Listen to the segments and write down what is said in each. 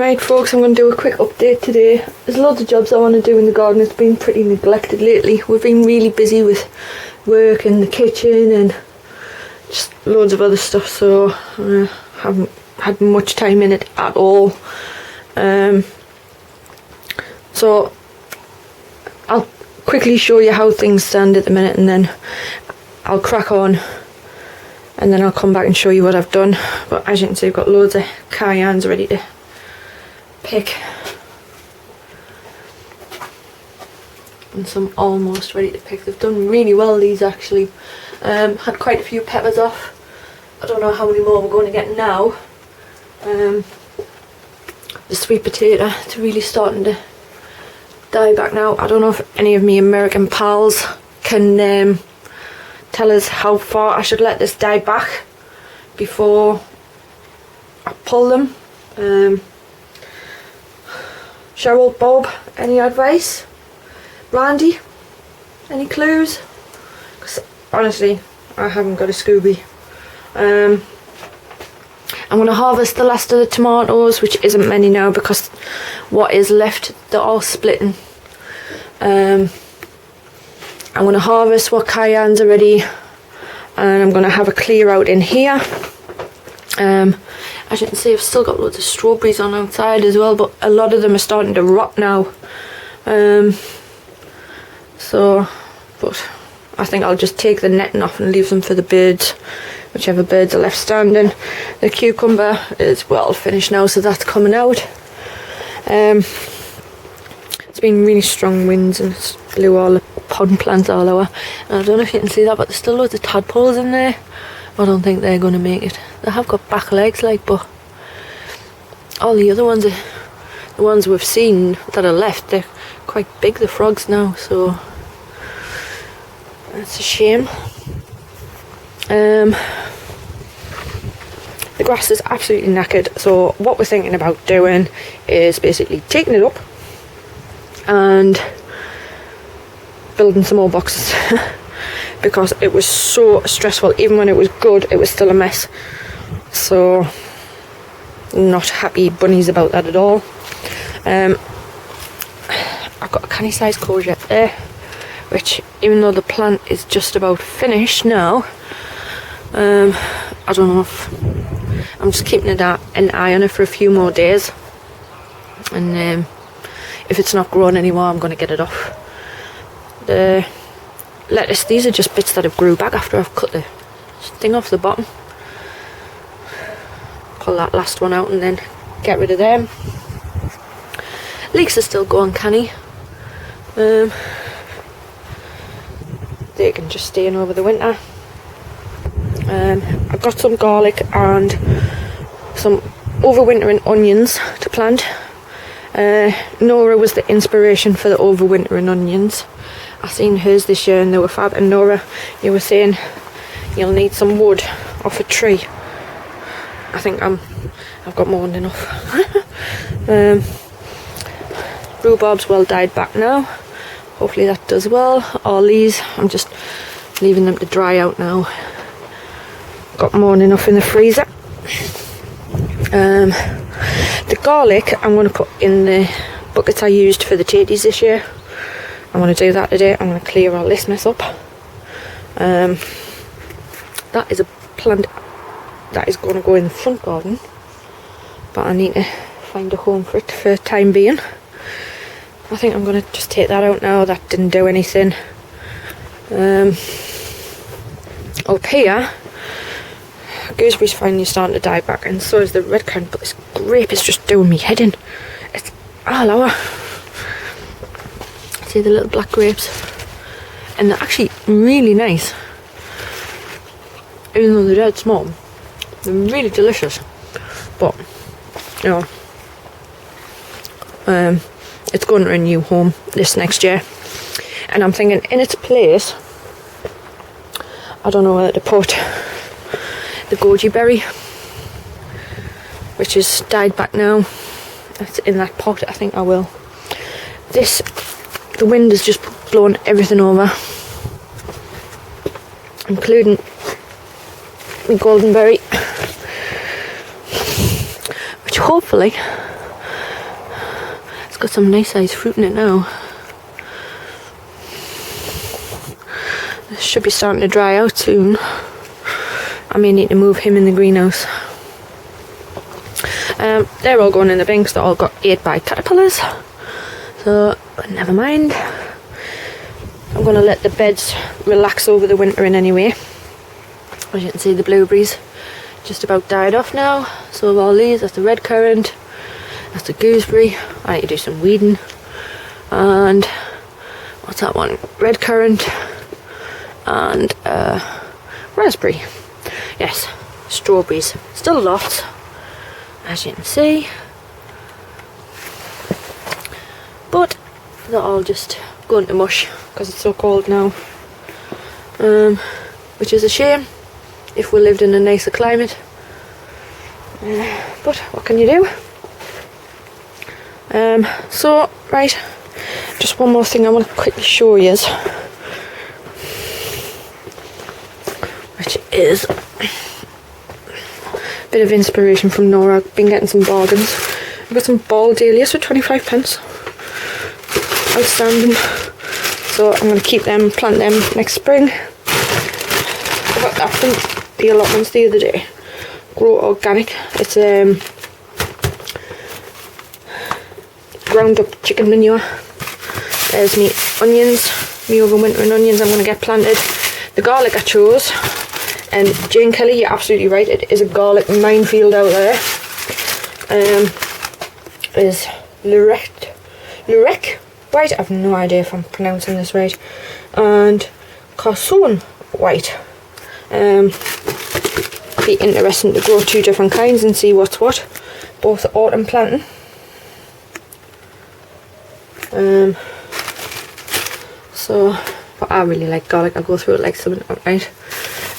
Right folks, I'm going to do a quick update today. There's loads of jobs I want to do in the garden. It's been pretty neglected lately. We've been really busy with work in the kitchen and just loads of other stuff, so I haven't had much time in it at all. So I'll quickly show you how things stand at the minute, and then I'll crack on, and then I'll come back and show you what I've done. But as you can see, I've got loads of cayennes ready to pick and some almost ready to pick. They've done really well, these actually. Had quite a few peppers off. I don't know how many more we're going to get now. The sweet potato, it's really starting to die back now. I don't know if any of me American pals can tell us how far I should let this die back before I pull them. Cheryl, Bob, any advice? Randy, any clues? 'Cause honestly, I haven't got a Scooby. I'm going to harvest the last of the tomatoes, which isn't many now because what is left, they're all splitting. I'm going to harvest what cayennes are ready, and I'm going to have a clear out in here. As you can see, I've still got loads of strawberries on outside as well, but a lot of them are starting to rot now. But I think I'll just take the netting off and leave them for the birds, whichever birds are left standing. The cucumber is well finished now, so that's coming out. It's been really strong winds and it's blew all the pond plants all over. And I don't know if you can see that, but there's still loads of tadpoles in there. I don't think they're going to make it. They have got back legs, like, but all the other ones, the ones we've seen that are left, they're quite big, the frogs now, so that's a shame. The grass is absolutely knackered, so what we're thinking about doing is basically taking it up and building some more boxes. Because it was so stressful. Even when it was good, it was still a mess. So not happy bunnies about that at all. I've got a canny sized courgette there, which even though the plant is just about finished now, I don't know if I'm just keeping an eye on it for a few more days, and if it's not growing anymore, I'm going to get it off. The lettuce, these are just bits that have grew back after I've cut the thing off the bottom. Pull that last one out and then get rid of them. Leeks are still going canny. They can just stay in over the winter. I've got some garlic and some overwintering onions to plant. Nora was the inspiration for the overwintering onions. I seen hers this year and they were fab. And Nora, you were saying you'll need some wood off a tree. I think I've got more than enough. Rhubarb's well died back now. Hopefully that does well. All these, I'm just leaving them to dry out now. Got more than enough in the freezer. The garlic I'm going to put in the buckets I used for the taties this year. I'm going to do that today. I'm going to clear all this mess up. That is a plant that is going to go in the front garden, but I need to find a home for it for the time being. I think I'm going to just take that out now. That didn't do anything. Up here, gooseberry's finally starting to die back, and so is the red currant, but this grape is just doing me head in. It's all over. See the little black grapes, and they're actually really nice, even though they're dead small. They're really delicious, but you know, it's going to a new home this next year, and I'm thinking in its place, I don't know whether to put the goji berry, which is died back now. It's in that pot. I think I will. The wind has just blown everything over, including the goldenberry, which hopefully got some nice sized fruit in it now. It should be starting to dry out soon. I may need to move him in the greenhouse. They're all going in the bin because they all got ate by caterpillars. So, but never mind. I'm going to let the beds relax over the winter in anyway. As you can see, the blueberries just about died off now. So of all these, that's the red currant, that's the gooseberry. I need to do some weeding. And what's that one? Red currant and raspberry. Yes, strawberries. Still lots, as you can see. But they're all just going to mush because it's so cold now. Which is a shame if we lived in a nicer climate. But what can you do? So, right, just one more thing I want to quickly show you, which is a bit of inspiration from Nora. I've been getting some bargains. I've got some ball dahlias for 25 pence. Outstanding. So I'm going to keep them, plant them next spring. I got that from the allotments the other day. Grow Organic. It's ground up chicken manure. There's me onions, me overwintering onions I'm going to get planted. The garlic I chose, and Jane Kelly, you're absolutely right, it is a garlic minefield out there. Is Lurek white, I have no idea if I'm pronouncing this right, and Carson white. Be interesting to grow two different kinds and see what's what. Both autumn planting. So, but I really like garlic. I'll go through it like something outright.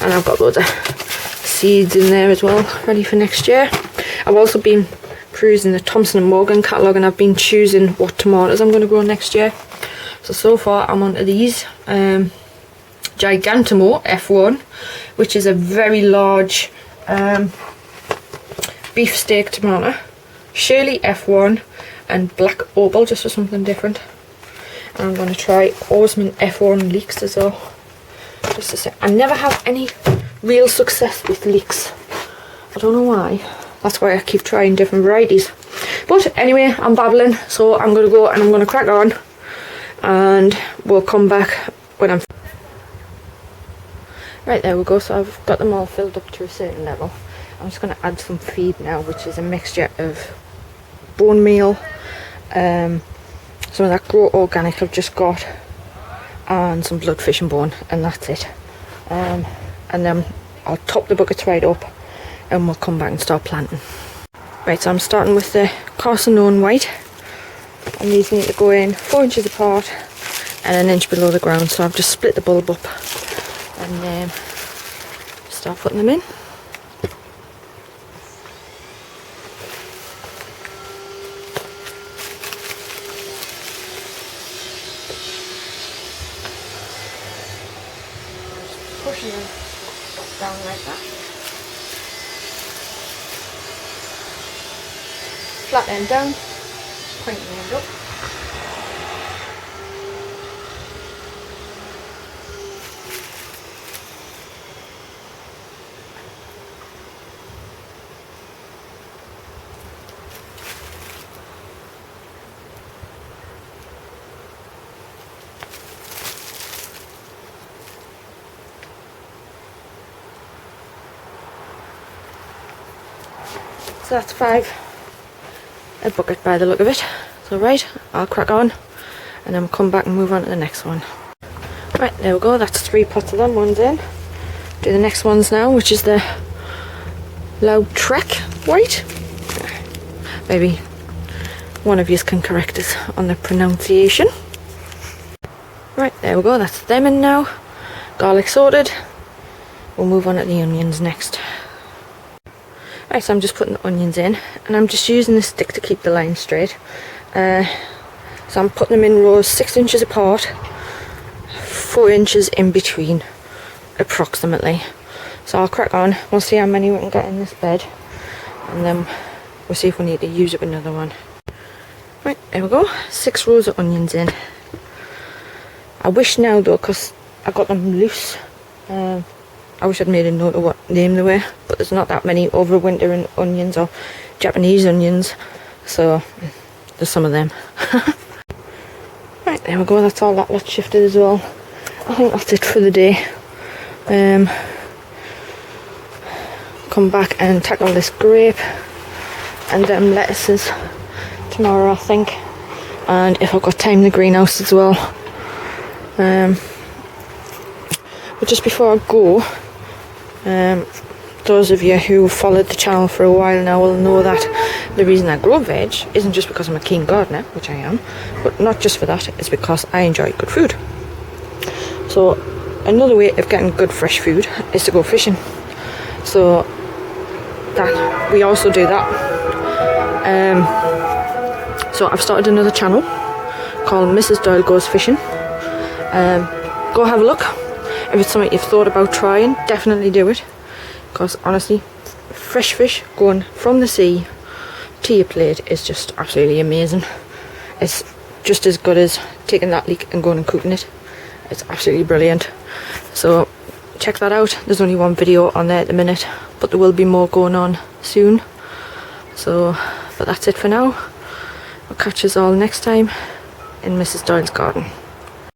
And I've got loads of seeds in there as well, ready for next year. I've also been perusing the Thompson & Morgan catalogue, and I've been choosing what tomatoes I'm going to grow next year. So far I'm onto these. Gigantamo F1, which is a very large beefsteak tomato. Shirley F1 and Black Opal, just for something different. And I'm going to try Osman F1 leeks as well. Just to say, I never have any real success with leeks. I don't know why. That's why I keep trying different varieties. But anyway, I'm babbling, so I'm going to go and I'm going to crack on. And we'll come back when I'm... Right, there we go. So I've got them all filled up to a certain level. I'm just going to add some feed now, which is a mixture of bone meal, some of that Grow Organic I've just got, and some bloodfish and bone, and that's it. And then I'll top the buckets right up and we'll come back and start planting. Right, so I'm starting with the Carson white, and these need to go in 4 inches apart and an inch below the ground. So I've just split the bulb up and start putting them in. Pushing them down like that. Flat end down, pointing the end up. So that's 5 a bucket by the look of it. So right, I'll crack on and then we'll come back and move on to the next one. Right, there we go, that's 3 pots of them, one's in. Do the next ones now, which is the Lautrec white. Maybe one of you can correct us on the pronunciation. Right, there we go, that's them in now. Garlic sorted. We'll move on to the onions next. Right, so I'm just putting the onions in, and I'm just using the stick to keep the line straight. So I'm putting them in rows 6 inches apart, 4 inches in between, approximately. So I'll crack on, we'll see how many we can get in this bed, and then we'll see if we need to use up another one. Right, there we go. 6 rows of onions in. I wish now though, because I got them loose, I wish I'd made a note of what name they were, but there's not that many overwintering onions or Japanese onions, so there's some of them. Right, there we go, that's all that lot shifted as well. I think that's it for the day. Come back and tackle this grape and them lettuces tomorrow, I think, and if I've got time, the greenhouse as well. But just before I go, those of you who followed the channel for a while now will know that the reason I grow veg isn't just because I'm a keen gardener, which I am, but not just for that, it's because I enjoy good food. So another way of getting good fresh food is to go fishing. So that we also do that. So I've started another channel called Mrs. Doyle Goes Fishing. Go have a look. If it's something you've thought about trying, definitely do it, because honestly, fresh fish going from the sea to your plate is just absolutely amazing. It's just as good as taking that leek and going and cooking it. It's absolutely brilliant. So check that out. There's only one video on there at the minute, but there will be more going on soon. So, but that's it for now. I'll catch us all next time in Mrs. Doyle's garden.